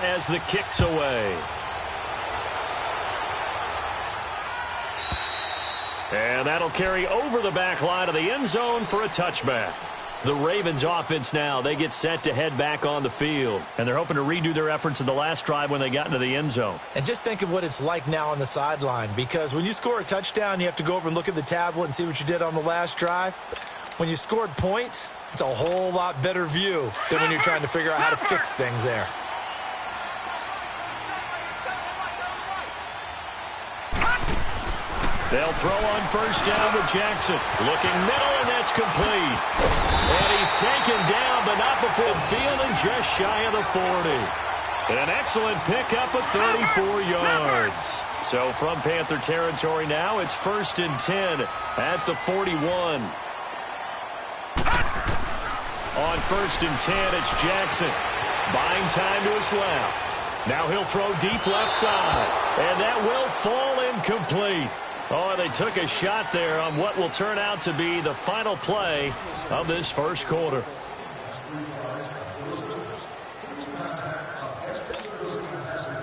as the kick's away. And that'll carry over the back line of the end zone for a touchback. The Ravens offense now, they get set to head back on the field. And they're hoping to redo their efforts in the last drive when they got into the end zone. And just think of what it's like now on the sideline, because when you score a touchdown, you have to go over and look at the tablet and see what you did on the last drive. When you scored points, it's a whole lot better view than when you're trying to figure out how to fix things there. They'll throw on first down with Jackson. Looking middle, and that's complete. And he's taken down, but not before the field and just shy of the 40. An excellent pickup of 34 yards. So from Panther territory now, it's 1st and 10 at the 41. On 1st and 10, it's Jackson. Buying time to his left. Now he'll throw deep left side. And that will fall incomplete. Oh, they took a shot there on what will turn out to be the final play of this first quarter.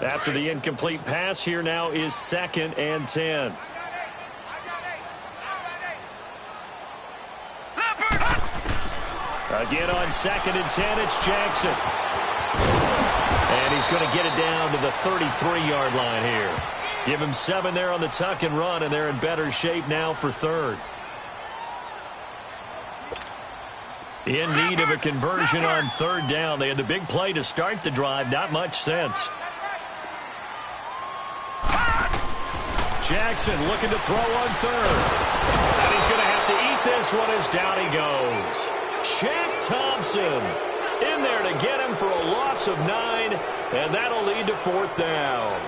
After the incomplete pass, here now is 2nd and 10. Again on 2nd and 10, it's Jackson. And he's going to get it down to the 33-yard line here. Give him 7 there on the tuck and run, and they're in better shape now for 3rd. In need of a conversion on 3rd down. They had the big play to start the drive. Not much sense. Jackson looking to throw on 3rd. And he's going to have to eat this one as down he goes. Shaq Thompson in there to get him for a loss of 9, and that'll lead to 4th down.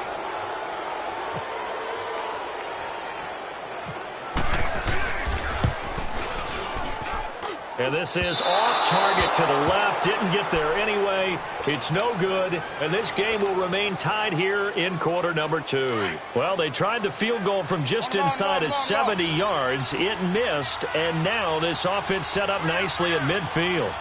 And this is off target to the left. Didn't get there anyway. It's no good. And this game will remain tied here in quarter number 2. Well, they tried the field goal from just inside of 70 yards. It missed. And now this offense set up nicely at midfield.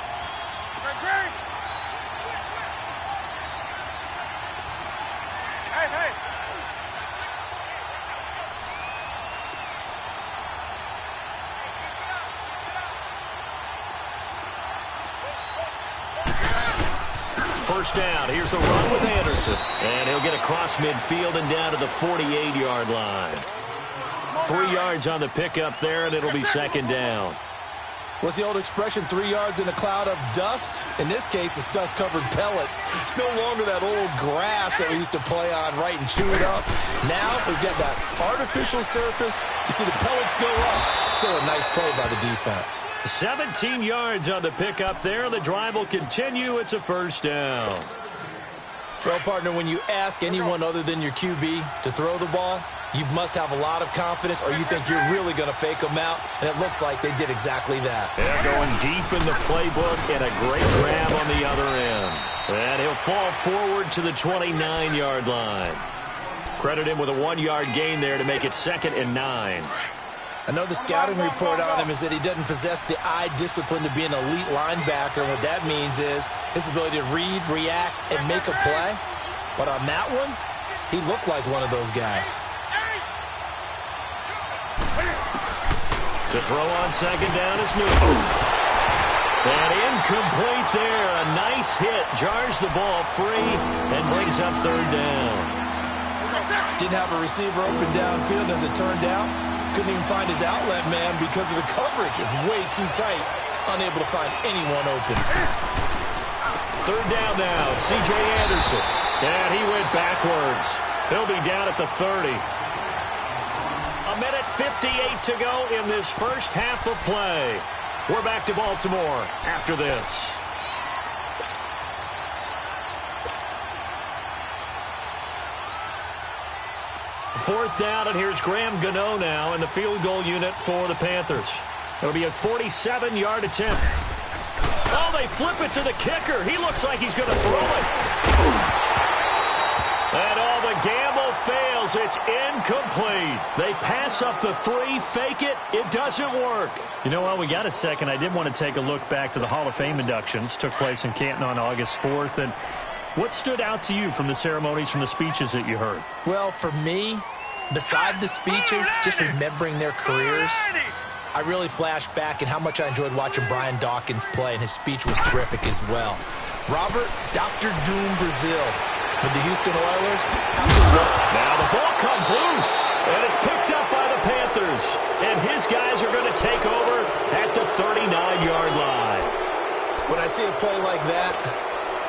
First down. Here's the run with Anderson. And he'll get across midfield and down to the 48-yard line. 3 yards on the pickup there, and it'll be 2nd down. What's the old expression, 3 yards in a cloud of dust? In this case, it's dust-covered pellets. It's no longer that old grass that we used to play on, right, and chew it up. Now we've got that artificial surface. You see the pellets go up. Still a nice play by the defense. 17 yards on the pickup there. The drive will continue. It's a first down. Well, partner, when you ask anyone other than your QB to throw the ball, you must have a lot of confidence, or you think you're really going to fake them out, and it looks like they did exactly that. They're going deep in the playbook, and a great grab on the other end. And he'll fall forward to the 29-yard line. Credit him with a 1-yard gain there to make it 2nd and 9. I know the scouting report on him is that he doesn't possess the eye discipline to be an elite linebacker. And what that means is his ability to read, react, and make a play. But on that one, he looked like one of those guys. To throw on 2nd down is Newton. And incomplete there. A nice hit. Jars the ball free and brings up 3rd down. Didn't have a receiver open downfield, as it turned out. Couldn't even find his outlet man because of the coverage. It's way too tight. Unable to find anyone open. 3rd down now. C.J. Anderson. And he went backwards. He'll be down at the 30. 1:58 to go in this first half of play. We're back to Baltimore after this. Fourth down, and here's Graham Gano now in the field goal unit for the Panthers. It'll be a 47-yard attempt. Oh, they flip it to the kicker. He looks like he's going to throw it. And all the gamble fails. It's incomplete. They pass up the 3, fake it. It doesn't work. You know what? We got a second. I did want to take a look back to the Hall of Fame inductions. Took place in Canton on August 4th. And What stood out to you from the ceremonies, from the speeches that you heard? Well, for me, beside the speeches, just remembering their careers, I really flashed back at how much I enjoyed watching Brian Dawkins play, and his speech was terrific as well. Robert Dr. Doom Brazil with the Houston Oilers. Now the ball comes loose, and it's picked up by the Panthers. And his guys are going to take over at the 39-yard line. When I see a play like that,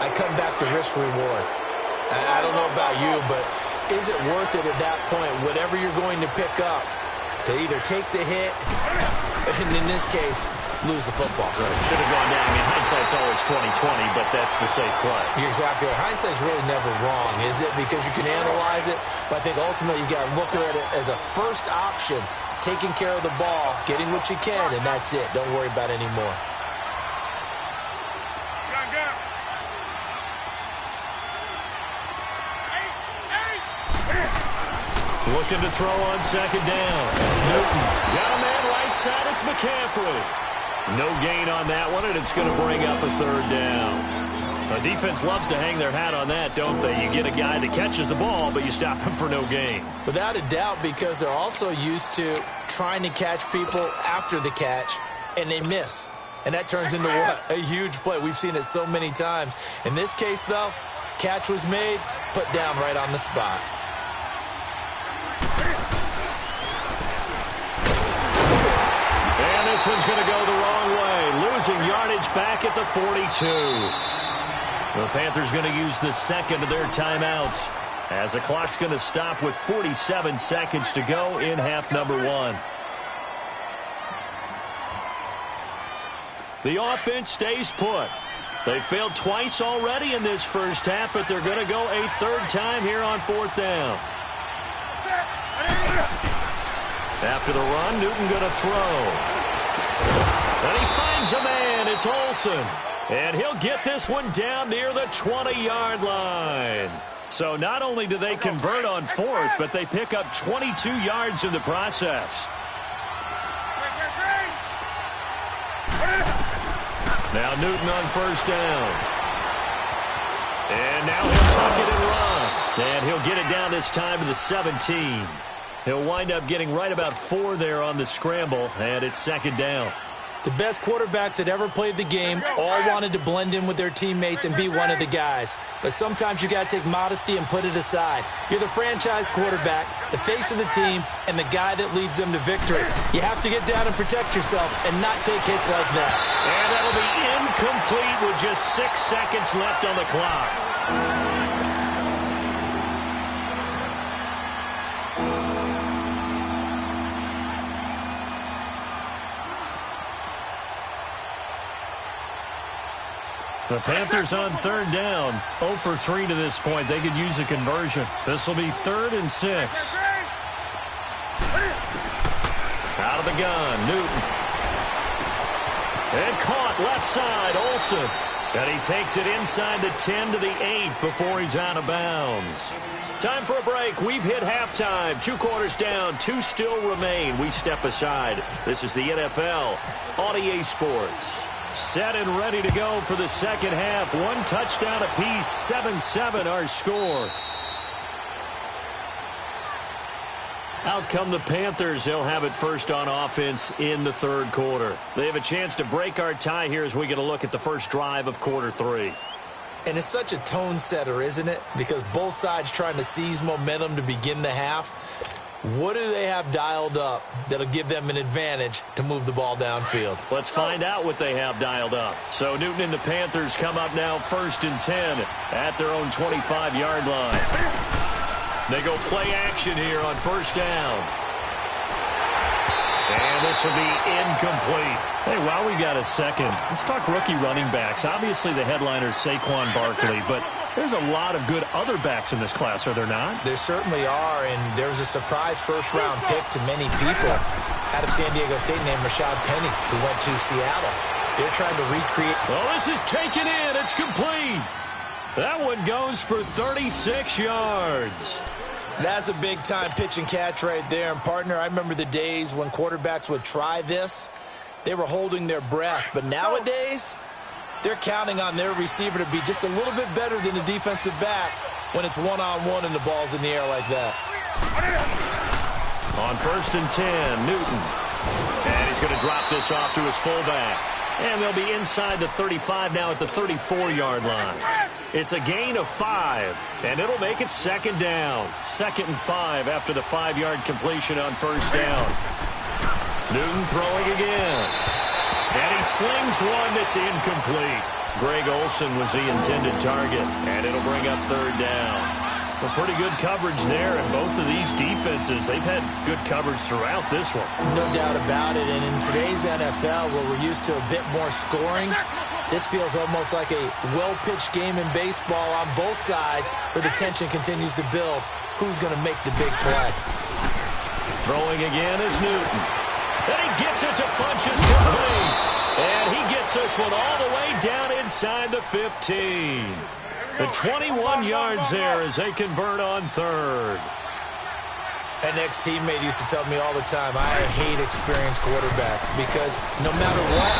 I come back to risk-reward. I don't know about you, but is it worth it at that point, whatever you're going to pick up, to either take the hit, and in this case, lose the football? Right. Should have gone down. I mean, hindsight's always 20/20, but that's the safe play. You're exactly right. Hindsight's really never wrong, is it? Because you can analyze it, but I think ultimately you got to look at it as a first option, taking care of the ball, getting what you can, and that's it. Don't worry about it anymore. Looking to throw on second down. Newton got a man right side. It's McCaffrey. No gain on that one, and it's going to bring up a third down. A defense loves to hang their hat on that, don't they? You get a guy that catches the ball, but you stop him for no gain. Without a doubt, because they're also used to trying to catch people after the catch, and they miss. And that turns into what? A huge play. We've seen it so many times. In this case, though, catch was made, put down right on the spot. And this one's going to go the wrong way. Losing yardage back at the 42. The Panthers going to use the second of their timeouts, as the clock's going to stop with 47 seconds to go in half number one. The offense stays put. They failed twice already in this first half, but they're going to go a third time here on fourth down. After the run, Newton going to throw. And he finds a man. It's Olsen. And he'll get this one down near the 20-yard line. So not only do they convert on fourth, but they pick up 22 yards in the process. Now Newton on first down. And now he'll tuck it and run. And he'll get it down this time to the 17. He'll wind up getting right about 4 there on the scramble, and it's second down. The best quarterbacks that ever played the game all wanted to blend in with their teammates and be one of the guys. But sometimes you got to take modesty and put it aside. You're the franchise quarterback, the face of the team, and the guy that leads them to victory. You have to get down and protect yourself and not take hits like that. And that'll be incomplete with just 6 seconds left on the clock. The Panthers on third down, 0 for 3 to this point. They could use a conversion. This will be 3rd and 6. Out of the gun, Newton. And caught left side, Olsen. And he takes it inside the 10 to the 8 before he's out of bounds. Time for a break. We've hit halftime. 2 quarters down, 2 still remain. We step aside. This is the NFL on EA Sports. Set and ready to go for the second half. 1 touchdown apiece, 7-7 our score. Out come the Panthers. They'll have it first on offense in the third quarter. They have a chance to break our tie here as we get a look at the first drive of quarter 3. And it's such a tone setter, isn't it? Because both sides trying to seize momentum to begin the half. What do they have dialed up that'll give them an advantage to move the ball downfield? Let's find out what they have dialed up. So Newton and the Panthers come up now 1st and 10 at their own 25-yard line. They go play action here on first down. And this will be incomplete. Hey, while we got a second, let's talk rookie running backs. Obviously the headliner is Saquon Barkley, but there's a lot of good other backs in this class, are there not? There certainly are, and there was a surprise first-round pick to many people out of San Diego State named Rashad Penny, who went to Seattle. They're trying to recreate. Well, this is taken in. It's complete. That one goes for 36 yards. That's a big-time pitch and catch right there. And, partner, I remember the days when quarterbacks would try this. They were holding their breath. But nowadays, they're counting on their receiver to be just a little bit better than the defensive back when it's one-on-one and the ball's in the air like that. On 1st and 10, Newton. And he's going to drop this off to his fullback. And they'll be inside the 35 now at the 34-yard line. It's a gain of 5, and it'll make it 2nd down. 2nd and 5 after the 5-yard completion on 1st down. Newton throwing again. And he slings one that's incomplete. Greg Olsen was the intended target, and it'll bring up 3rd down. Well, pretty good coverage there, and both of these defenses, they've had good coverage throughout this one. No doubt about it, and in today's NFL, where we're used to a bit more scoring, this feels almost like a well-pitched game in baseball on both sides where the tension continues to build. Who's going to make the big play? Throwing again is Newton. And he gets it to Funchess complete. And he gets this one all the way down inside the 15. The 21 yards there as they convert on 3rd. An ex-teammate used to tell me all the time, I hate experienced quarterbacks because no matter what,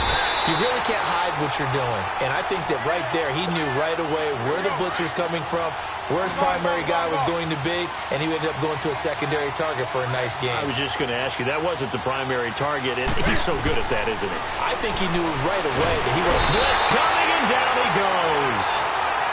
you really can't hide what you're doing. And I think that right there, he knew right away where the blitz was coming from, where his primary guy was going to be, and he ended up going to a secondary target for a nice game. I was just going to ask you, that wasn't the primary target, and he's so good at that, isn't he? I think he knew right away that he was... Blitz coming, and down he goes.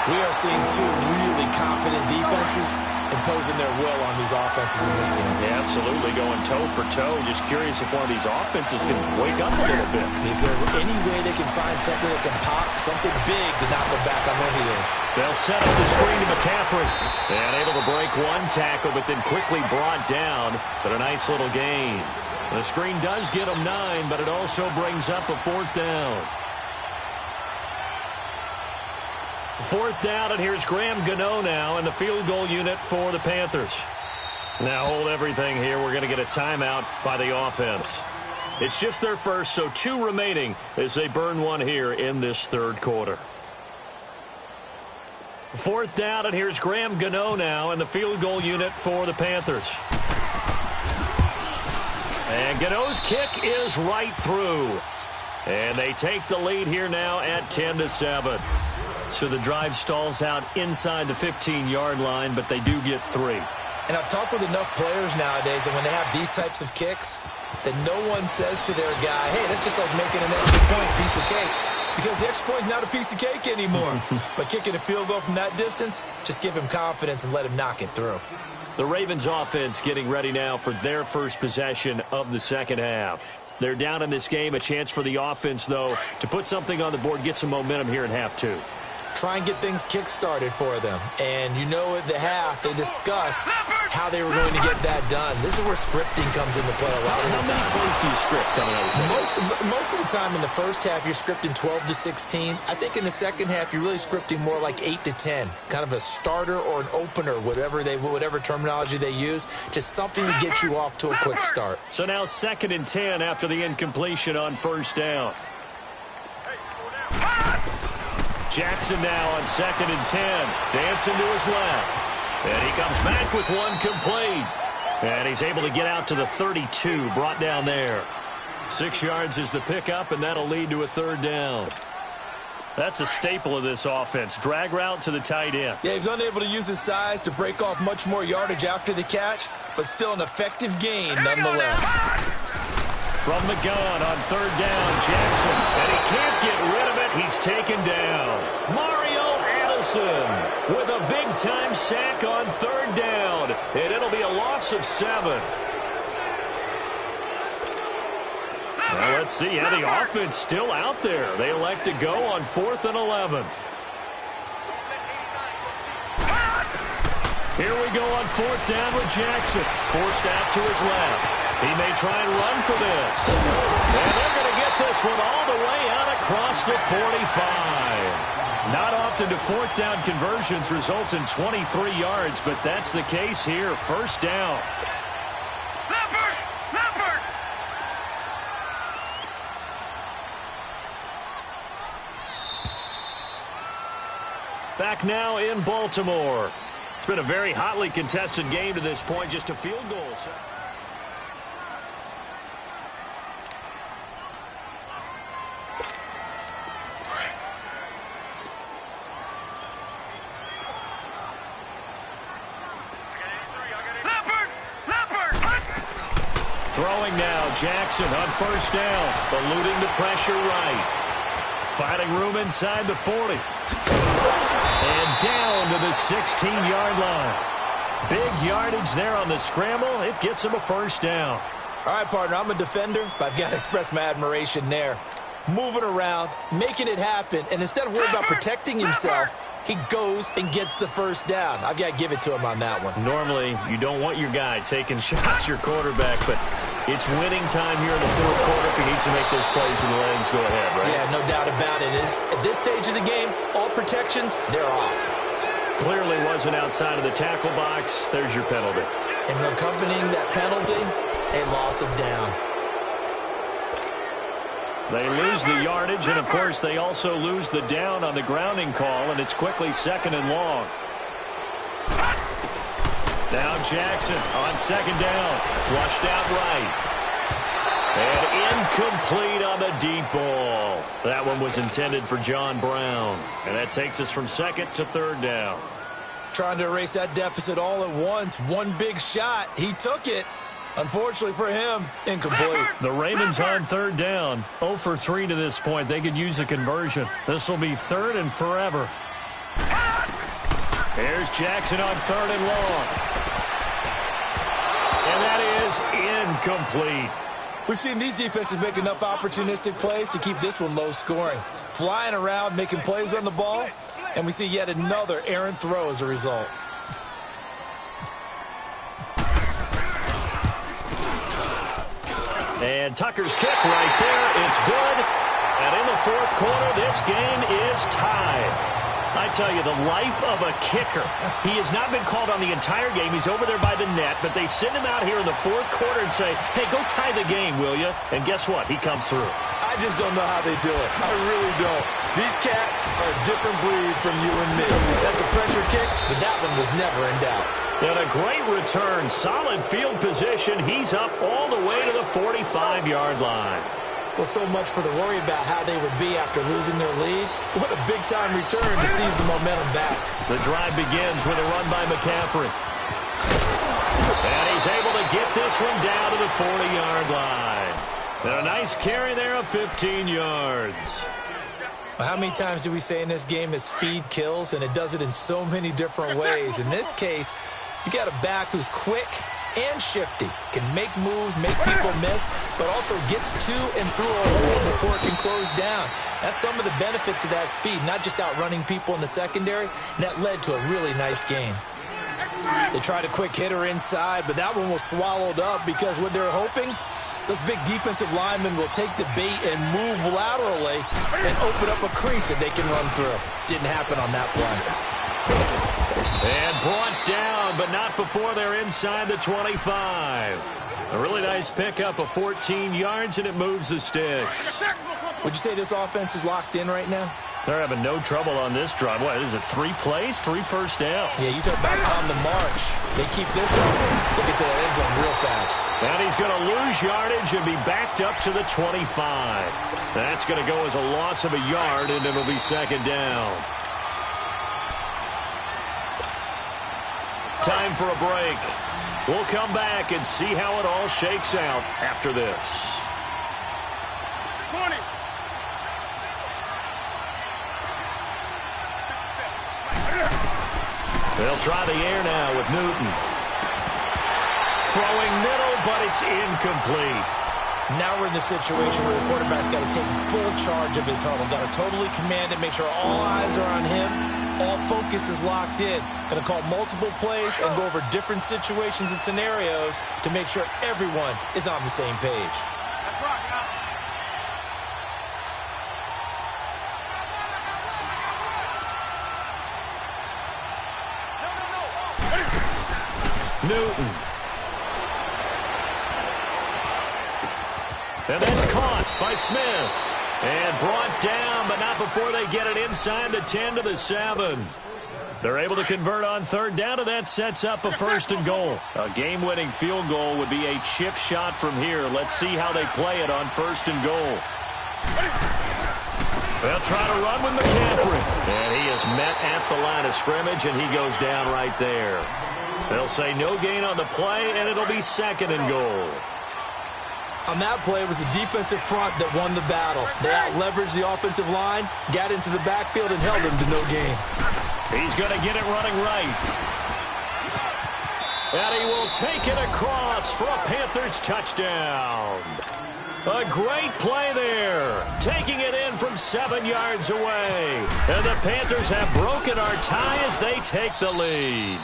We are seeing two really confident defenses imposing their will on these offenses in this game. Yeah, absolutely, going toe for toe. Just curious if one of these offenses can wake up a little bit. Is there any way they can find something that can pop, something big to knock them back on their heels? They'll set up the screen to McCaffrey. And able to break one tackle, but then quickly brought down. But a nice little gain. The screen does get them 9, but it also brings up a 4th down. 4th down, and here's Graham Gano now in the field goal unit for the Panthers. Now hold everything here. We're going to get a timeout by the offense. It's just their first, so 2 remaining as they burn one here in this 3rd quarter. 4th down, and here's Graham Gano now in the field goal unit for the Panthers. And Gano's kick is right through. And they take the lead here now at 10-7. So the drive stalls out inside the 15-yard line, but they do get 3. And I've talked with enough players nowadays, and when they have these types of kicks, that no one says to their guy, hey, that's just like making an extra point, piece of cake. Because the extra point is not a piece of cake anymore. But kicking a field goal from that distance, just give him confidence and let him knock it through. The Ravens offense getting ready now for their first possession of the second half. They're down in this game. A chance for the offense, though, to put something on the board, get some momentum here in half 2. Try and get things kick-started for them. And you know at the half, they discussed how they were going to get that done. This is where scripting comes into play a lot of the time. How many plays do you script coming out of the second? Most of the time in the first half, you're scripting 12 to 16. I think in the second half, you're really scripting more like 8 to 10. Kind of a starter or an opener, whatever terminology they use. Just something to get you off to a quick start. So now 2nd and 10 after the incompletion on 1st down. Jackson now on 2nd and 10. Dancing to his left. And he comes back with one complete. And he's able to get out to the 32, brought down there. 6 yards is the pickup, and that'll lead to a 3rd down. That's a staple of this offense. Drag route to the tight end. Yeah, he's unable to use his size to break off much more yardage after the catch, but still an effective gain nonetheless. From the gun on 3rd down, Jackson. And he can't get rid of it. He's taken down. Mario Addison with a big-time sack on 3rd down. And it'll be a loss of 7. Well, let's see. Yeah, the offense still out there. They elect to go on 4th and 11. Here we go on 4th down with Jackson. Forced out to his left. He may try and run for this. And they're going to get this one all the way out across the 45. Not often do 4th down conversions result in 23 yards, but that's the case here. 1st down. Back now in Baltimore. It's been a very hotly contested game to this point, just a field goal. Throwing now, Jackson on first down, eluding the pressure right. Finding room inside the 40. And down to the 16-yard line. Big yardage there on the scramble. It gets him a first down. All right, partner, I'm a defender, but I've got to express my admiration there. Moving around, making it happen, and instead of worrying about protecting himself, he goes and gets the first down. I've got to give it to him on that one. Normally, you don't want your guy taking shots, your quarterback, but it's winning time here in the fourth quarter if he needs to make those plays when the Lions go ahead, right? Yeah, no doubt about it. At this stage of the game, all protections, they're off. Clearly wasn't outside of the tackle box. There's your penalty. And accompanying that penalty, a loss of down. They lose the yardage, and, of course, they also lose the down on the grounding call, and it's quickly second and long. Now Jackson on second down. Flushed out right. And incomplete on the deep ball. That one was intended for John Brown. And that takes us from second to third down. Trying to erase that deficit all at once. One big shot. He took it. Unfortunately for him, incomplete. The Ravens on third down. 0 for 3 to this point. They could use a conversion. This will be third and forever. Here's Jackson on third and long. And that is incomplete. We've seen these defenses make enough opportunistic plays to keep this one low scoring. Flying around, making plays on the ball, and we see yet another errant throw as a result. And Tucker's kick right there. It's good. And in the fourth quarter, this game is tied. I tell you, the life of a kicker. He has not been called on the entire game. He's over there by the net, but they send him out here in the fourth quarter and say, hey, go tie the game, will you? And guess what? He comes through. I just don't know how they do it. I really don't. These cats are a different breed from you and me. That's a pressure kick, but that one was never in doubt. And a great return. Solid field position. He's up all the way to the 45-yard line. Well, so much for the worry about how they would be after losing their lead. What a big-time return to seize the momentum back. The drive begins with a run by McCaffrey. And he's able to get this one down to the 40-yard line. And a nice carry there of 15 yards. Well, how many times do we say in this game that speed kills, and it does it in so many different ways? In this case, you got a back who's quick and shifty, can make moves, make people miss, but also gets to and through a hole before it can close down. That's some of the benefits of that speed, not just outrunning people in the secondary, and that led to a really nice game. They tried a quick hitter inside, but that one was swallowed up because what they're hoping, those big defensive linemen will take the bait and move laterally and open up a crease that they can run through. Didn't happen on that play. And brought down, but not before they're inside the 25. A really nice pickup of 14 yards, and it moves the sticks. Would you say this offense is locked in right now? They're having no trouble on this drive. What, is it 3 plays, 3 first downs? Yeah, you talk back on the march. They keep this up. They get to that end zone real fast. And he's going to lose yardage and be backed up to the 25. That's going to go as a loss of a yard, and it'll be second down. Time for a break. We'll come back and see how it all shakes out after this. 20. They'll try the air now with Newton. Throwing middle, but it's incomplete. Now we're in the situation where the quarterback's got to take full charge of his huddle. Got to totally command it, make sure all eyes are on him. All focus is locked in. Going to call multiple plays and go over different situations and scenarios to make sure everyone is on the same page. Newton. And that's caught by Smith. And brought down, but not before they get it inside the 10 to the 7. They're able to convert on third down, and that sets up a first and goal. A game-winning field goal would be a chip shot from here. Let's see how they play it on first and goal. They'll try to run with McCaffrey. And he is met at the line of scrimmage, and he goes down right there. They'll say no gain on the play, and it'll be second and goal. On that play, it was the defensive front that won the battle. They out-leveraged the offensive line, got into the backfield, and held them to no gain. He's going to get it running right. And he will take it across for a Panthers touchdown. A great play there, taking it in from 7 yards away. And the Panthers have broken our tie as they take the lead.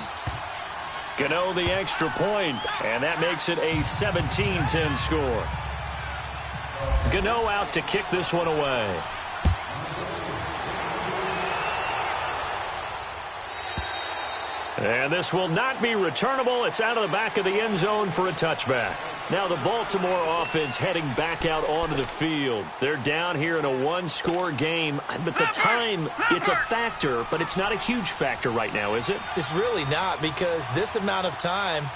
Gano the extra point, and that makes it a 17-10 score. Gano out to kick this one away. And this will not be returnable. It's out of the back of the end zone for a touchback. Now the Baltimore offense heading back out onto the field. They're down here in a one-score game. But the time, it's a factor, but it's not a huge factor right now, is it? It's really not, because this amount of time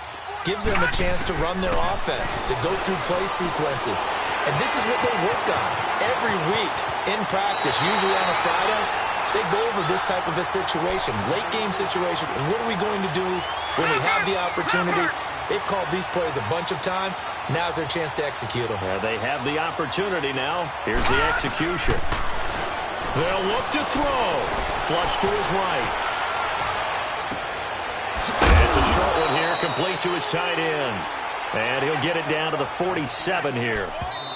gives them a chance to run their offense, to go through play sequences. And this is what they work on every week in practice, usually on a Friday. They go over this type of a situation, late-game situation. What are we going to do when we have the opportunity? They've called these plays a bunch of times. Now's their chance to execute them. They have the opportunity now. Here's the execution. They'll look to throw. Flush to his right. It's a short one here, complete to his tight end. And he'll get it down to the 47 here.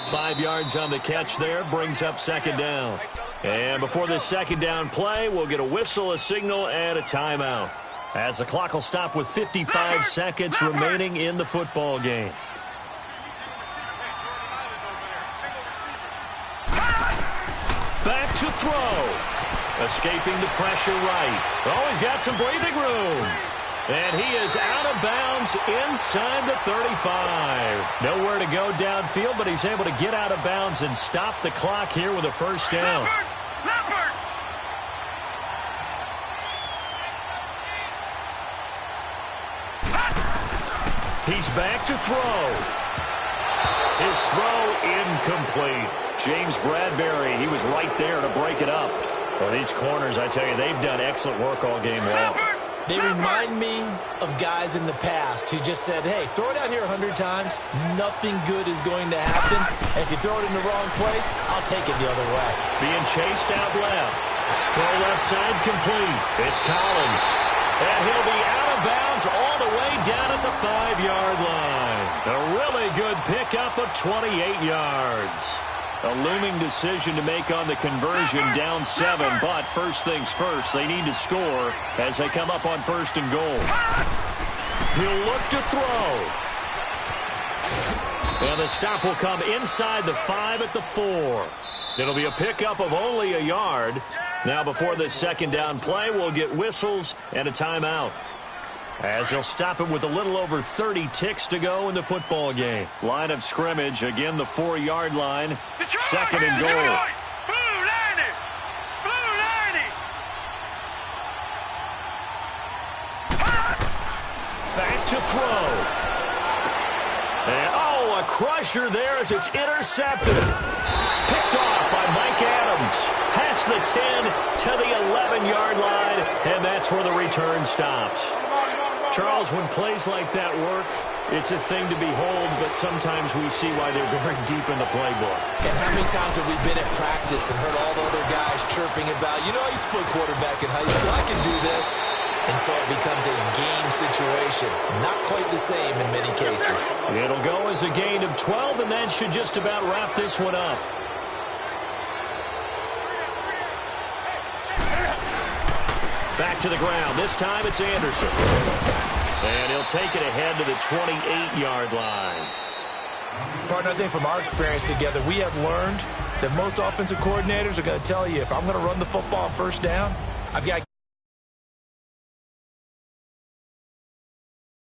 5 yards on the catch there, brings up second down. And before this second down play, we'll get a whistle, a signal, and a timeout, as the clock will stop with 55 seconds remaining in the football game. Back to throw. Escaping the pressure right. Oh, he's got some breathing room. And he is out of bounds inside the 35. Nowhere to go downfield, but he's able to get out of bounds and stop the clock here with a first down. He's back to throw. His throw incomplete. James Bradbury, he was right there to break it up. Well, these corners, I tell you, they've done excellent work all game long. They remind me of guys in the past who just said, hey, throw it out here 100 times. Nothing good is going to happen. And if you throw it in the wrong place, I'll take it the other way. Being chased out left. Throw left side complete. It's Collins. And he'll be out of bounds all the way down at the 5-yard line. A really good pickup of 28 yards. A looming decision to make on the conversion, down 7. But first things first, they need to score as they come up on first and goal. He'll look to throw. And the stop will come inside the 5 at the 4. It'll be a pickup of only a yard. Now before this second down play, we'll get whistles and a timeout, as they'll stop it with a little over 30 ticks to go in the football game. Line of scrimmage, again the 4-yard line. Second and goal. Back to throw. And, oh, a crusher there as it's intercepted. Picked off by Mike Adams. Past the 10 to the 11-yard line, and that's where the return stops. Charles, when plays like that work, it's a thing to behold, but sometimes we see why they're very deep in the playbook. And how many times have we been at practice and heard all the other guys chirping about, you know, I used to play quarterback in high school, I can do this, until it becomes a game situation. Not quite the same in many cases. It'll go as a gain of 12, and that should just about wrap this one up. Back to the ground. This time it's Anderson. And he'll take it ahead to the 28-yard line. Partner, I think from our experience together, we have learned that most offensive coordinators are going to tell you, if I'm going to run the football on first down, I've got